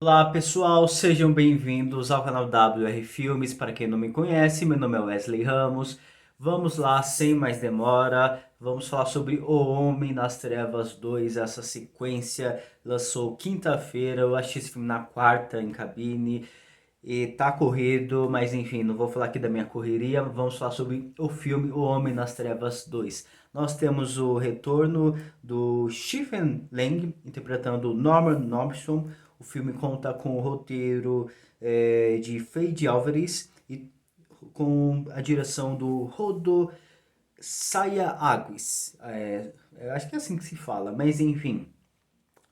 Olá pessoal, sejam bem-vindos ao canal WR Filmes. Para quem não me conhece, meu nome é Wesley Ramos. Vamos lá, sem mais demora, vamos falar sobre O Homem nas Trevas 2. Essa sequência lançou quinta-feira, eu achei esse filme na quarta em cabine e tá corrido, mas enfim, não vou falar aqui da minha correria, vamos falar sobre o filme O Homem nas Trevas 2. Nós temos o retorno do Stephen Lang interpretando Norman Northstone. O filme conta com o roteiro de Fede Álvares e com a direção do Rodo Sayagüez. Eu acho que é assim que se fala, mas enfim.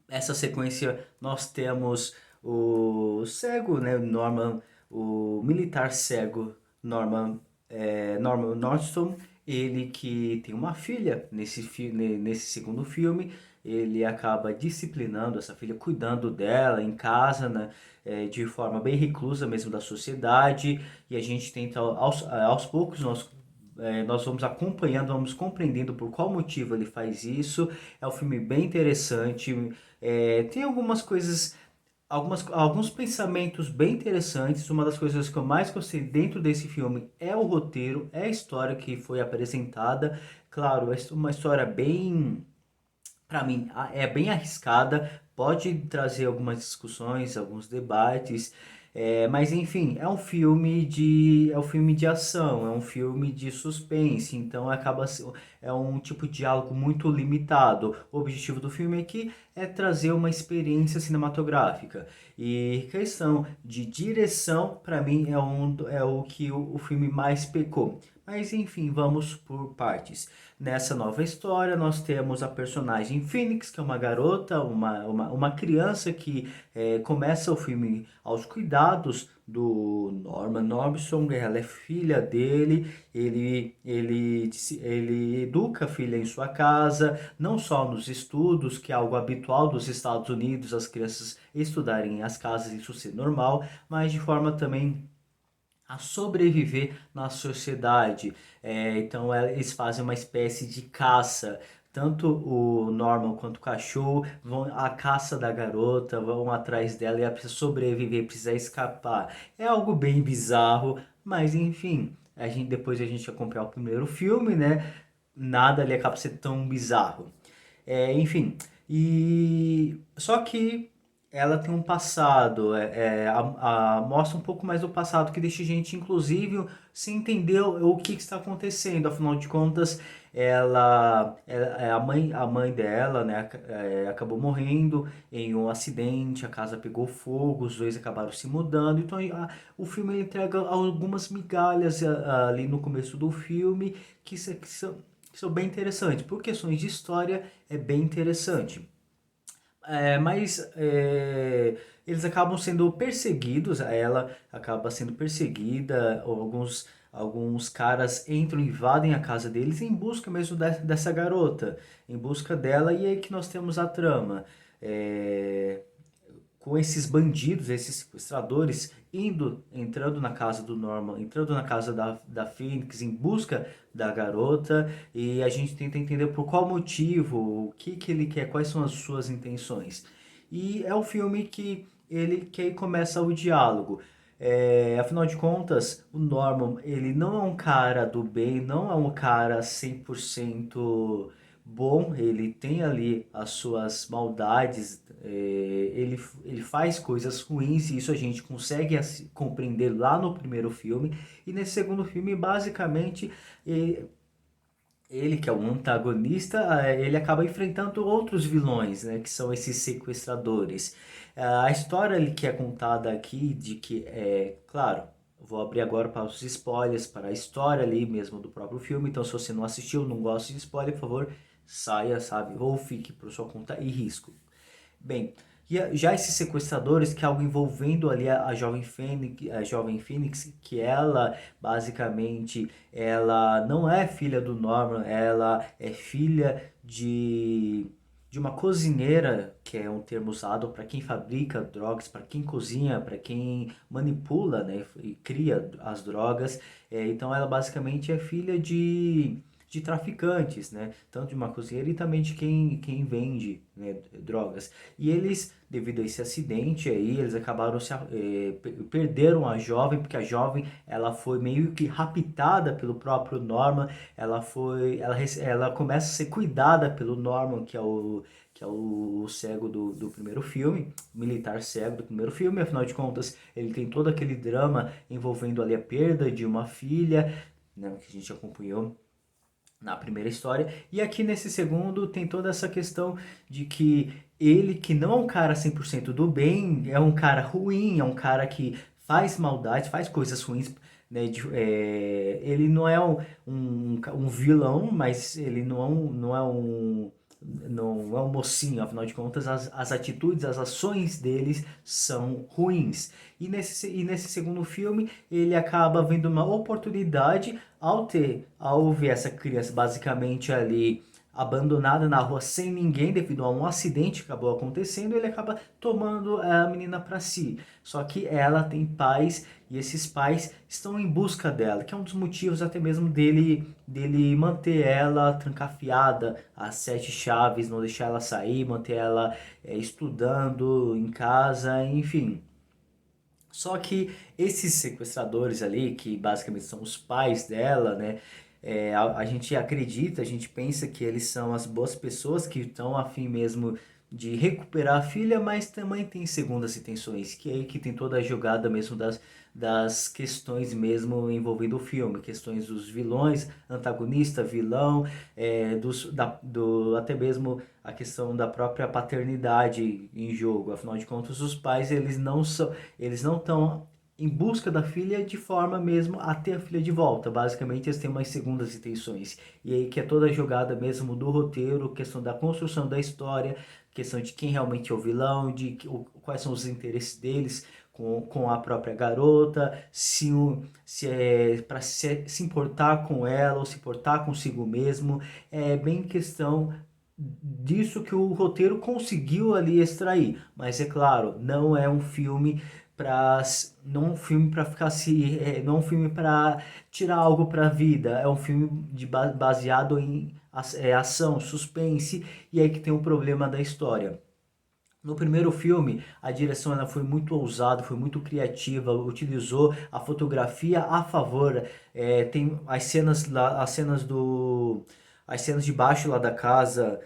Essa sequência nós temos o cego, né, Norman, o militar cego Norman Northstone, ele que tem uma filha nesse segundo filme. Ele acaba disciplinando essa filha, cuidando dela em casa, né, de forma bem reclusa mesmo da sociedade, e a gente tenta aos poucos nós vamos acompanhando, vamos compreendendo por qual motivo ele faz isso. É um filme bem interessante, tem algumas coisas, alguns pensamentos bem interessantes. Uma das coisas que eu mais gostei dentro desse filme é o roteiro, é a história que foi apresentada. Claro, é uma história bem, para mim, é bem arriscada, pode trazer algumas discussões, alguns debates, mas enfim, é um filme de ação, é um filme de suspense, então é um tipo de diálogo muito limitado. O objetivo do filme aqui é trazer uma experiência cinematográfica. E questão de direção, para mim, é o que o filme mais pecou. Mas enfim, vamos por partes. Nessa nova história, nós temos a personagem Phoenix, que é uma garota, uma criança que começa o filme aos cuidados do Norman Norberson. Ela é filha dele, ele educa a filha em sua casa, não só nos estudos, que é algo habitual dos Estados Unidos, as crianças estudarem em as casas, isso ser normal, mas de forma também a sobreviver na sociedade. Então eles fazem uma espécie de caça. Tanto o Norman quanto o cachorro vão à caça da garota, vão atrás dela e ela precisa sobreviver, precisa escapar. É algo bem bizarro, mas enfim, depois a gente acompanhar o primeiro filme, né? Nada ali acaba sendo tão bizarro. Enfim, e só que ela tem um passado, mostra um pouco mais do passado que deixa a gente, inclusive, sem entender o que está acontecendo. Afinal de contas, a mãe dela, né, acabou morrendo em um acidente, a casa pegou fogo, os dois acabaram se mudando. Então, o filme ele entrega algumas migalhas ali no começo do filme que são bem interessantes. Por questões de história, é bem interessante. Mas eles acabam sendo perseguidos, ela acaba sendo perseguida, alguns caras entram e invadem a casa deles em busca mesmo dessa garota, em busca dela, e é aí que nós temos a trama. É, com esses bandidos, esses sequestradores, entrando na casa do Norman, entrando na casa da Phoenix em busca da garota, e a gente tenta entender por qual motivo, o que que ele quer, quais são as suas intenções. E é o filme que aí começa o diálogo. Afinal de contas, o Norman, ele não é um cara do bem, não é um cara 100% bom, ele tem ali as suas maldades, ele faz coisas ruins e isso a gente consegue compreender lá no primeiro filme. E nesse segundo filme, basicamente, ele que é o antagonista, ele acaba enfrentando outros vilões, né, que são esses sequestradores. A história ali que é contada aqui, de que, claro, vou abrir agora para os spoilers, para a história ali mesmo do próprio filme, então se você não assistiu, não gosta de spoiler, por favor, saia, sabe, ou fique por sua conta e risco. Bem, já esses sequestradores, que é algo envolvendo ali a jovem Phoenix, que ela basicamente ela não é filha do Norman, ela é filha de uma cozinheira, que é um termo usado para quem fabrica drogas, para quem cozinha, para quem manipula, né, e cria as drogas. Então ela basicamente é filha de traficantes, né? Tanto de maconheiro e também de quem vende, né, drogas. E eles, devido a esse acidente aí, eles acabaram perderam a jovem, porque a jovem ela foi meio que raptada pelo próprio Norman, ela começa a ser cuidada pelo Norman, que é o cego do primeiro filme, o militar cego do primeiro filme. Afinal de contas, ele tem todo aquele drama envolvendo ali a perda de uma filha, né, que a gente acompanhou na primeira história. E aqui nesse segundo tem toda essa questão de que ele, que não é um cara 100% do bem, é um cara ruim, é um cara que faz maldade, faz coisas ruins, né? Ele não é um vilão, mas ele não é um mocinho. Afinal de contas, as atitudes, as ações deles são ruins. E nesse segundo filme, ele acaba vendo uma oportunidade ao ver essa criança basicamente ali abandonada na rua sem ninguém devido a um acidente que acabou acontecendo. Ele acaba tomando a menina para si. Só que ela tem pais e esses pais estão em busca dela, que é um dos motivos até mesmo dele manter ela trancafiada às sete chaves, não deixar ela sair, manter ela estudando em casa, enfim. Só que esses sequestradores ali, que basicamente são os pais dela, né? A gente acredita, a gente pensa que eles são as boas pessoas que estão a fim mesmo de recuperar a filha, mas também tem segundas intenções, que é aí que tem toda a jogada mesmo das questões mesmo envolvendo o filme, questões dos vilões, antagonista, vilão, até mesmo a questão da própria paternidade em jogo. Afinal de contas, os pais eles não estão em busca da filha de forma mesmo a ter a filha de volta. Basicamente, eles têm umas segundas intenções. E aí que é toda a jogada mesmo do roteiro, questão da construção da história, questão de quem realmente é o vilão, quais são os interesses deles com a própria garota, se é para se importar com ela ou se importar consigo mesmo. É bem questão disso que o roteiro conseguiu ali extrair. Mas é claro, não é um filme para não é um filme para ficar se não é um filme para tirar algo para a vida. É um filme baseado em ação, suspense, e aí que tem o problema da história. No primeiro filme, a direção ela foi muito ousada, foi muito criativa, utilizou a fotografia a favor. Tem as cenas de baixo lá da casa,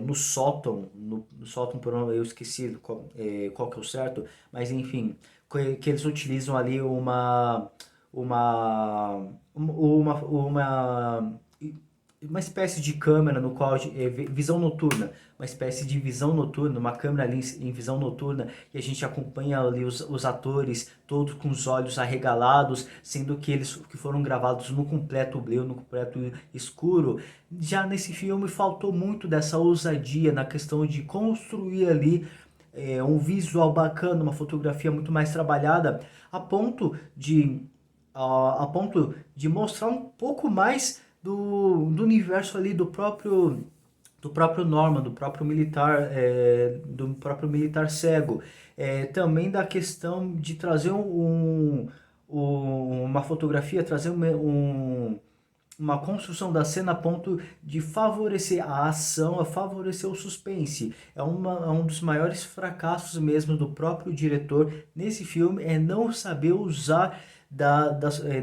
no sótão, no sótão, por um, eu esqueci qual que é o certo, mas enfim, que eles utilizam ali uma espécie de câmera no qual visão noturna, uma espécie de visão noturna, uma câmera ali em visão noturna, e a gente acompanha ali os atores todos com os olhos arregalados, sendo que eles que foram gravados no completo breu, no completo escuro. Já nesse filme faltou muito dessa ousadia na questão de construir ali um visual bacana, uma fotografia muito mais trabalhada, a ponto de a ponto de mostrar um pouco mais do universo ali do próprio Norman, do próprio militar cego. Também da questão de trazer uma fotografia, trazer uma construção da cena a ponto de favorecer a ação, a favorecer o suspense. É um dos maiores fracassos mesmo do próprio diretor nesse filme, é não saber usar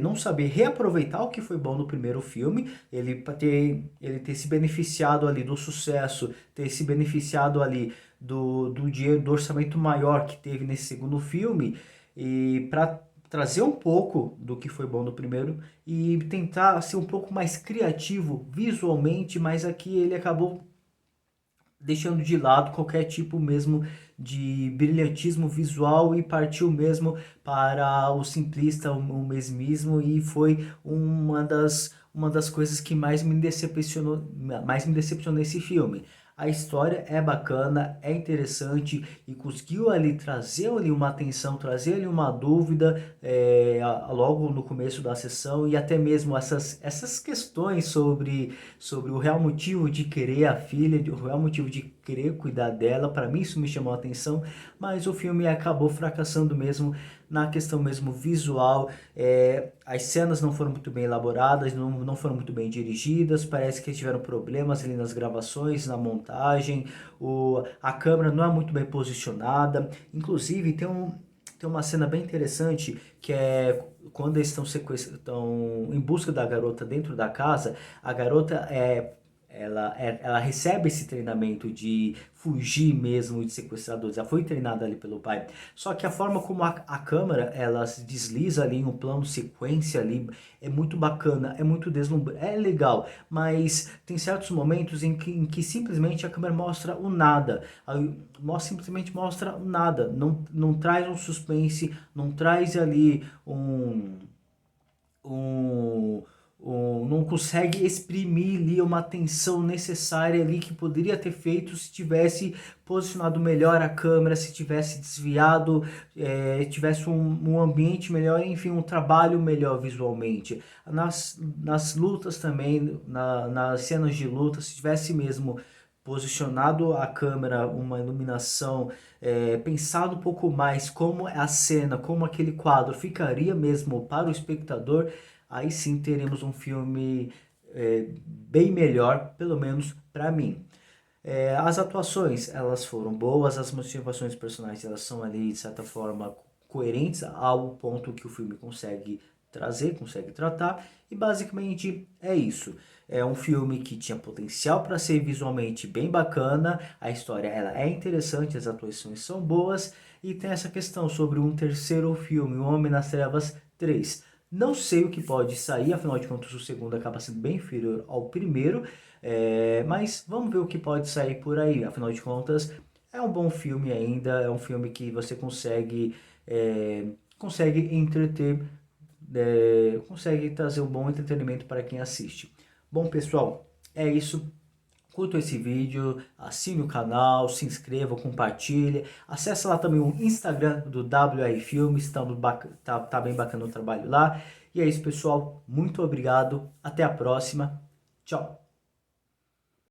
não saber reaproveitar o que foi bom no primeiro filme, ele ter se beneficiado ali do sucesso, ter se beneficiado ali do dinheiro, do orçamento maior que teve nesse segundo filme, e para trazer um pouco do que foi bom no primeiro e tentar ser um pouco mais criativo visualmente, mas aqui ele acabou deixando de lado qualquer tipo mesmo de brilhantismo visual e partiu mesmo para o simplista, o mesmismo, e foi uma das coisas que mais me decepcionou nesse filme. A história é bacana, é interessante e conseguiu ali trazer ali uma atenção, trazer ali uma dúvida logo no começo da sessão e até mesmo essas questões sobre o real motivo de querer a filha, o real motivo de querer cuidar dela. Para mim isso me chamou a atenção, mas o filme acabou fracassando mesmo na questão mesmo visual. As cenas não foram muito bem elaboradas, não foram muito bem dirigidas, parece que tiveram problemas ali nas gravações, na montagem, a câmera não é muito bem posicionada, inclusive tem uma cena bem interessante que é quando eles estão em busca da garota dentro da casa. A garota ela recebe esse treinamento de fugir mesmo de sequestradores. Ela foi treinada ali pelo pai. Só que a forma como a câmera ela se desliza ali em um plano sequência ali é muito bacana, é muito deslumbrante, é legal. Mas tem certos momentos em que simplesmente a câmera mostra o nada. Simplesmente mostra o nada. Não traz um suspense, não traz ali um, não consegue exprimir ali uma tensão necessária ali que poderia ter feito se tivesse posicionado melhor a câmera, se tivesse desviado, tivesse um ambiente melhor, enfim, um trabalho melhor visualmente. Nas lutas também, nas cenas de luta, se tivesse mesmo posicionado a câmera, uma iluminação, pensado um pouco mais como a cena, como aquele quadro ficaria mesmo para o espectador, aí sim teremos um filme bem melhor, pelo menos para mim. As atuações, elas foram boas, as motivações dos personagens, elas são ali, de certa forma, coerentes ao ponto que o filme consegue trazer, consegue tratar, e basicamente é isso. É um filme que tinha potencial para ser visualmente bem bacana, a história ela é interessante, as atuações são boas, e tem essa questão sobre um terceiro filme, O Homem nas Trevas 3. Não sei o que pode sair, afinal de contas o segundo acaba sendo bem inferior ao primeiro, mas vamos ver o que pode sair por aí. Afinal de contas, é um bom filme ainda, é um filme que você consegue entreter, consegue trazer um bom entretenimento para quem assiste. Bom, pessoal, é isso. Curta esse vídeo, assine o canal, se inscreva, compartilhe. Acesse lá também o Instagram do WR Filmes, tá bem bacana o trabalho lá. E é isso, pessoal. Muito obrigado. Até a próxima. Tchau.